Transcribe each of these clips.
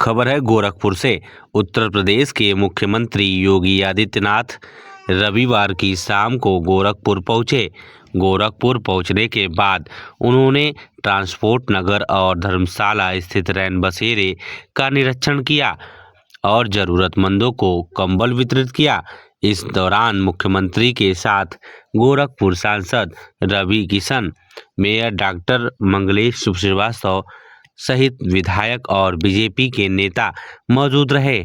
खबर है गोरखपुर से। उत्तर प्रदेश के मुख्यमंत्री योगी आदित्यनाथ रविवार की शाम को गोरखपुर पहुंचे। गोरखपुर पहुंचने के बाद उन्होंने ट्रांसपोर्ट नगर और धर्मशाला स्थित रैन बसेरे का निरीक्षण किया और जरूरतमंदों को कंबल वितरित किया। इस दौरान मुख्यमंत्री के साथ गोरखपुर सांसद रवि किशन, मेयर डॉक्टर मंगलेश श्रीवास्तव सहित विधायक और बीजेपी के नेता मौजूद रहे।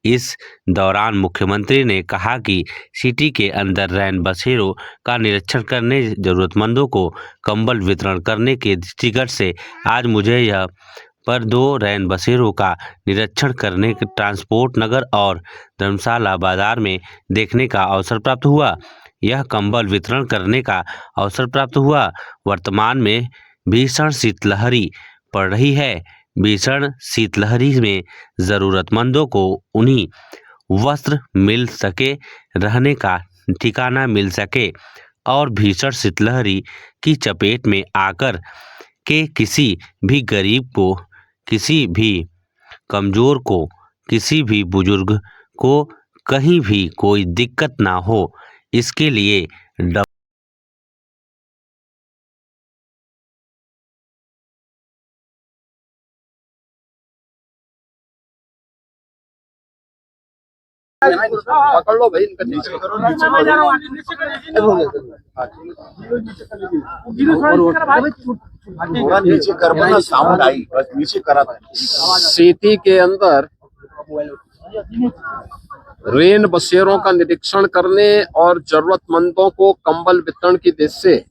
इस दौरान मुख्यमंत्री ने कहा कि सिटी के अंदर रैन बसेरों का निरीक्षण करने, जरूरतमंदों को कंबल वितरण करने के दृष्टिगत से आज मुझे यह पर 2 रैन बसेरों का निरीक्षण करने, ट्रांसपोर्ट नगर और धर्मशाला बाजार में देखने का अवसर प्राप्त हुआ। यह कंबल वितरण करने का अवसर प्राप्त हुआ। वर्तमान में भीषण शीतलहरी पड़ रही है। भीषण शीतलहरी में जरूरतमंदों को उन्हीं वस्त्र मिल सके, रहने का ठिकाना मिल सके और भीषण शीतलहरी की चपेट में आकर के किसी भी गरीब को, किसी भी कमजोर को, किसी भी बुजुर्ग को कहीं भी कोई दिक्कत ना हो, इसके लिए पकड़ लो भाई, इनका नीचे करो, नीचे कर ना, साउंड आई बस नीचे करा था। सिटी के अंदर रेन बसेरों का निरीक्षण करने और जरूरतमंदों को कंबल वितरण की दृष्टि से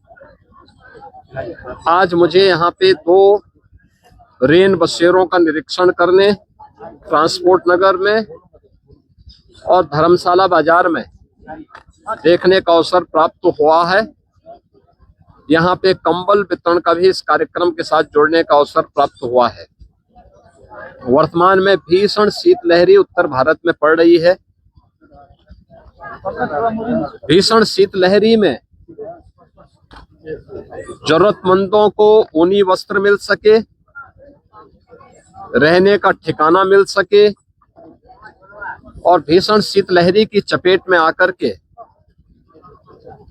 आज मुझे यहाँ पे 2 रेन बसेरों का निरीक्षण करने, ट्रांसपोर्ट नगर में और धर्मशाला बाजार में देखने का अवसर प्राप्त हुआ है। यहाँ पे कंबल वितरण का भी इस कार्यक्रम के साथ जोड़ने का अवसर प्राप्त हुआ है। वर्तमान में भीषण शीतलहरी उत्तर भारत में पड़ रही है। भीषण शीतलहरी में जरूरतमंदों को ऊनी वस्त्र मिल सके, रहने का ठिकाना मिल सके और भीषण शीतलहरी की चपेट में आकर के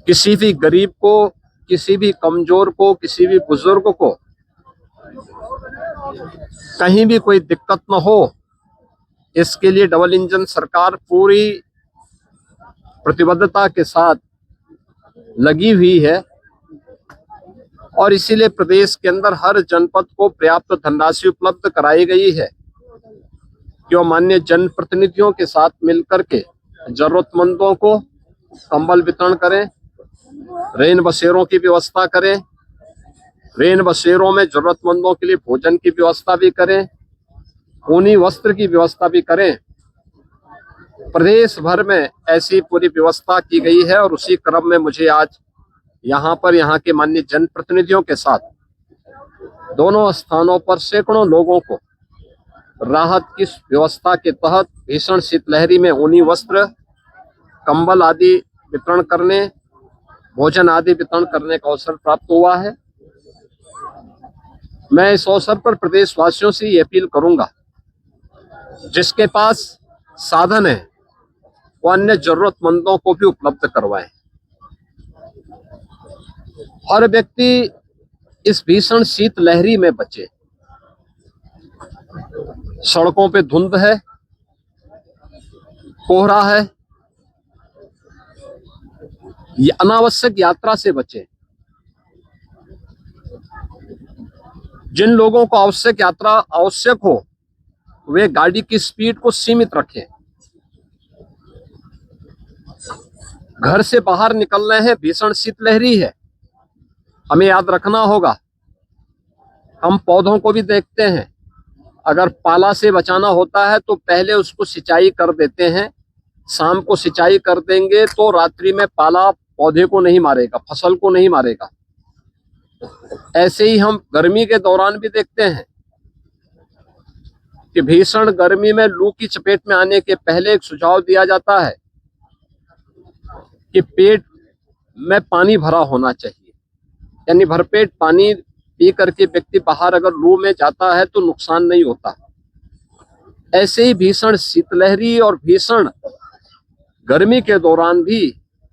किसी भी गरीब को, किसी भी कमजोर को, किसी भी बुजुर्ग को कहीं भी कोई दिक्कत न हो, इसके लिए डबल इंजन सरकार पूरी प्रतिबद्धता के साथ लगी हुई है और इसीलिए प्रदेश के अंदर हर जनपद को पर्याप्त धनराशि उपलब्ध कराई गई है कि वो माननीय जनप्रतिनिधियों के साथ मिलकर के जरूरतमंदों को कंबल वितरण करें, रेन बसेरों की व्यवस्था करें, रेन बसेरों में जरूरतमंदों के लिए भोजन की व्यवस्था भी करें, ऊनी वस्त्र की व्यवस्था भी करें। प्रदेश भर में ऐसी पूरी व्यवस्था की गई है और उसी क्रम में मुझे आज यहाँ के माननीय जनप्रतिनिधियों के साथ दोनों स्थानों पर सैकड़ों लोगों को राहत की व्यवस्था के तहत भीषण शीतलहरी में ऊनी वस्त्र, कंबल आदि वितरण करने, भोजन आदि वितरण करने का अवसर प्राप्त हुआ है। मैं इस अवसर पर प्रदेशवासियों से ये अपील करूंगा, जिसके पास साधन है वो अन्य जरूरतमंदों को भी उपलब्ध करवाएं। हर व्यक्ति इस भीषण शीतलहरी में बचे। सड़कों पे धुंध है, कोहरा है, ये अनावश्यक यात्रा से बचे। जिन लोगों को आवश्यक यात्रा आवश्यक हो, वे गाड़ी की स्पीड को सीमित रखें। घर से बाहर निकल रहे हैं, भीषण शीतलहरी है, हमें याद रखना होगा। हम पौधों को भी देखते हैं, अगर पाला से बचाना होता है तो पहले उसको सिंचाई कर देते हैं। शाम को सिंचाई कर देंगे तो रात्रि में पाला पौधे को नहीं मारेगा, फसल को नहीं मारेगा। ऐसे ही हम गर्मी के दौरान भी देखते हैं कि भीषण गर्मी में लू की चपेट में आने के पहले एक सुझाव दिया जाता है कि पेट में पानी भरा होना चाहिए, यानी भरपेट पानी पी करके व्यक्ति बाहर अगर लू में जाता है तो नुकसान नहीं होता। ऐसे ही भीषण शीतलहरी और भीषण गर्मी के दौरान भी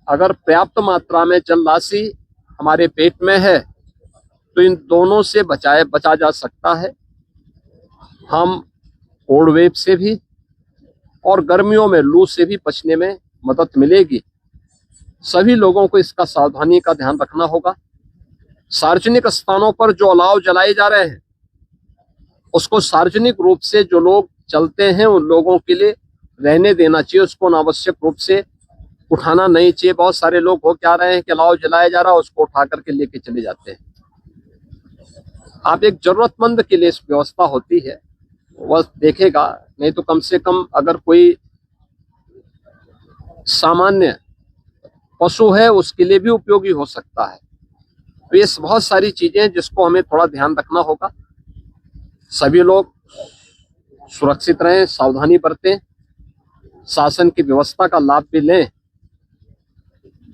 अगर पर्याप्त मात्रा में जल राशि हमारे पेट में है तो इन दोनों से बचा जा सकता है। हम कोल्ड वेव से भी और गर्मियों में लू से भी बचने में मदद मिलेगी। सभी लोगों को इसका सावधानी का ध्यान रखना होगा। सार्वजनिक स्थानों पर जो अलाव जलाए जा रहे हैं उसको सार्वजनिक रूप से जो लोग चलते हैं उन लोगों के लिए रहने देना चाहिए, उसको अनावश्यक रूप से उठाना नहीं चाहिए। बहुत सारे लोग हो क्या रहे हैं कि अलाव जलाया जा रहा है उसको उठा करके लेके चले जाते हैं। आप एक जरूरतमंद के लिए इस व्यवस्था होती है वह देखेगा, नहीं तो कम से कम अगर कोई सामान्य पशु है उसके लिए भी उपयोगी हो सकता है। तो ये बहुत सारी चीजें हैं जिसको हमें थोड़ा ध्यान रखना होगा। सभी लोग सुरक्षित रहें, सावधानी बरतें, शासन की व्यवस्था का लाभ भी लें,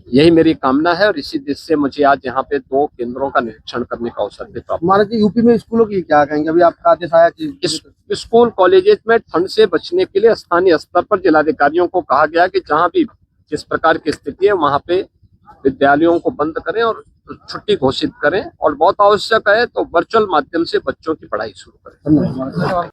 यही मेरी कामना है। और इसी दृष्टि से मुझे आज यहाँ पे 2 केंद्रों का निरीक्षण करने का अवसर भी प्राप्त। महाराज जी, यूपी में स्कूलों की क्या कहेंगे? अभी आपका आदेश आया कि स्कूल कॉलेजेस में ठंड से बचने के लिए स्थानीय स्तर पर जिलाधिकारियों को कहा गया कि जहां भी जिस प्रकार की स्थिति है वहां पे विद्यालयों को बंद करें और छुट्टी घोषित करें, और बहुत आवश्यक है तो वर्चुअल माध्यम से बच्चों की पढ़ाई शुरू करें। धन्यवाद।